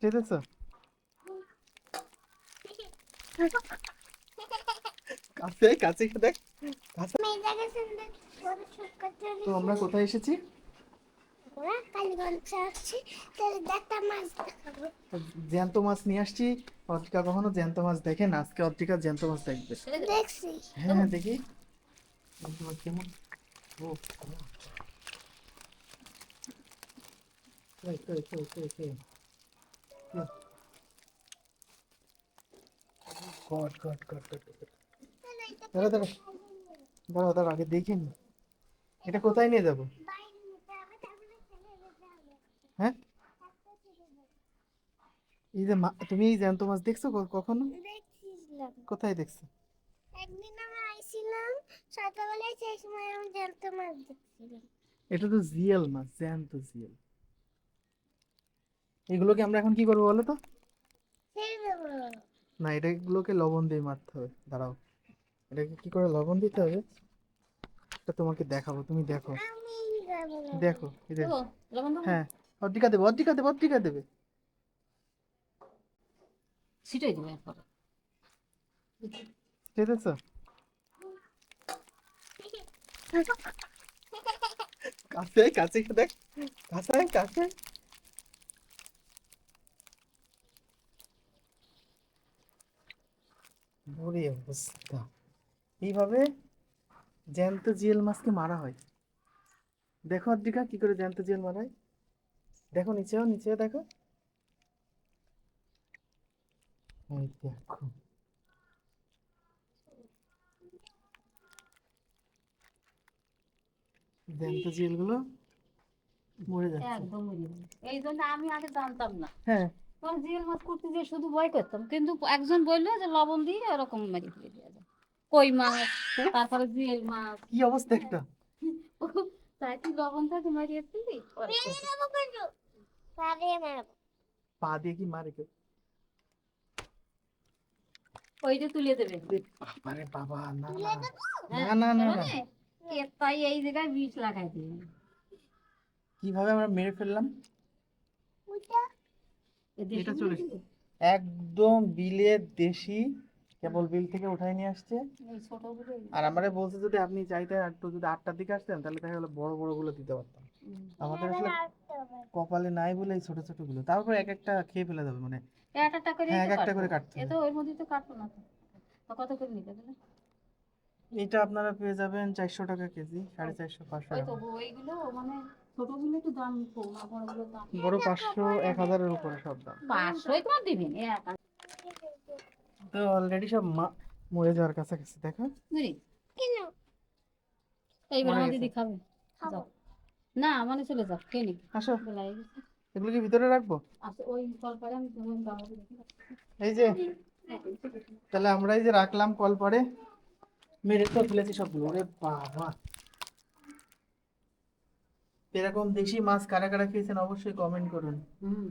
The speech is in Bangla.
চেতেছ? কাছে কাছে দেখ কাছে। তো আমরা কোথায় এসেছি? জ্যান্ত মাছ নিয়ে আসছি। অদ্রিকা কখনো জ্যান্ত মাছ দেখে না, আজকে অদ্রিকা জ্যান্ত মাছ দেখবে। হ্যাঁ হ্যাঁ দেখি জ্যান্ত মাছ কেমন। ও কই কই কই কই কই গড গড গড গড। দাঁড়া দাঁড়া দাঁড়া দাঁড়া, আগে দেখি নি এটা কোথায় নিয়ে যাবো। হ্যাঁ, এই যে তুমি এই জ্যান্ত মাছ দেখছো কখনো? কোথায় দেখছো? একদিন আমরা আইছিলাম সকালবেলায়, সেই সময় আমি জ্যান্ত মাছ দেখছিলাম। এটা তো জিয়েল মাছ, জ্যান্ত জিয়েল। এগুলোকে আমরা এখন কি করবো বলো তো? ছেড়ে দেবো। না, এগুলোকে লবণ দিয়ে মারতে হবে। দাঁড়াও, এটাকে কি করে লবণ দিতে হবে এটা তোমাকে দেখাবো, তুমি দেখো। আমি যাবো না। দেখো এই দেখো। দেবো লবণ দেবো, হ্যাঁ, অর্ধেকা দেবে অর্ধেকা দেবে অর্ধেকা দেবে। ছিটাই দেবো একবারে। চেতেছো? কাছে কাছে দেখ কাছে কাছে। ওরে অবস্থা। এইভাবে জ্যান্ত জিয়েল মাছকে মারা হয়। দেখো অর্ধেকা কি করে জ্যান্ত জিয়েল মারা হয়। দেখো নিচেও, নিচেও দেখো। এই দেখো, জ্যান্ত জিয়েল গুলো মরে যাচ্ছে। একদম এই জন্য আমি আগে জানতাম না, হ্যাঁ, তখন জিএল মাছ করতে যে শুধু ভয় করতাম, কিন্তু একজন বললো যে লবণ দিয়ে এরকম মারি ফেলে দেওয়া যায়। কই মাছ, তারপরে জিএল মাছ। কি অবস্থা একটা। তাই তুই লবণ থাকে মারিয়ে ফেলি। মেরে দেবো কিন্তু। পারে মারবো। পা দিয়ে কি মারে কেউ? ওইটা তুলে দেবে। বাবারে বাবা, না তুলে না দেবো। হ্যাঁ, না না না না। তাই এই জায়গায় বিষ লাগাই দিই। কিভাবে আমরা মেরে ফেললাম? ওইটা এটা চলে এসেছে একদম বিলের দেশি, কেবল বিল থেকে উঠাই নিয়ে আসছে। এই ছোটগুলো। আর আমারে বলছে যদি আপনি চাইতেন একটু, যদি 8টার দিকে আসতেন তাহলে দেখা গেলো বড় বড় গুলো দিতে পারতাম। আমাদের এভাবে আসলে রাখতে হবে। কপালে নাই বলে এই ছোট ছোট গুলো, তারপর এক একটা খেয়ে ফেলে যাবে মানে। একটা করেই হ্যাঁ, তো এক একটা কাটবো। করে কাটতে এ হবে। তো ওর মধ্যেই তো কাটবো না তো। তো কত করে নিতে হবে? এটা আপনারা পেয়ে যাবেন 400 টাকা কেজি, 450 500 ওই তো টাকা। ওইগুলো মানে ছোটগুলো একটু দাম কম, আর বড়গুলোর দাম বড় 500 1000-এর উপরে সব দাম। 500 তোমার দিবেন এক। তো অলরেডি সব মরে যাওয়ার কাছাকাছি দেখো। বুঝলি, কেন এইবার মরে আমার গেছে। দিদি খাবে। খাবো? যাও, না মানে চলে যাও, কে নি আসো, বেলা হয়ে গেছে। এগুলো কি ভিতরে রাখবো? আচ্ছা ওই কল করে আমি তোমার বাবাকে দেখি। এই যে, তাহলে আমরা এই যে রাখলাম কল পরে, মেরে তো ফেলেছি সবগুলো। ওরে বাবা, এরকম দেশি মাছ কারা কারা খেয়েছেন অবশ্যই কমেন্ট করুন। হুম।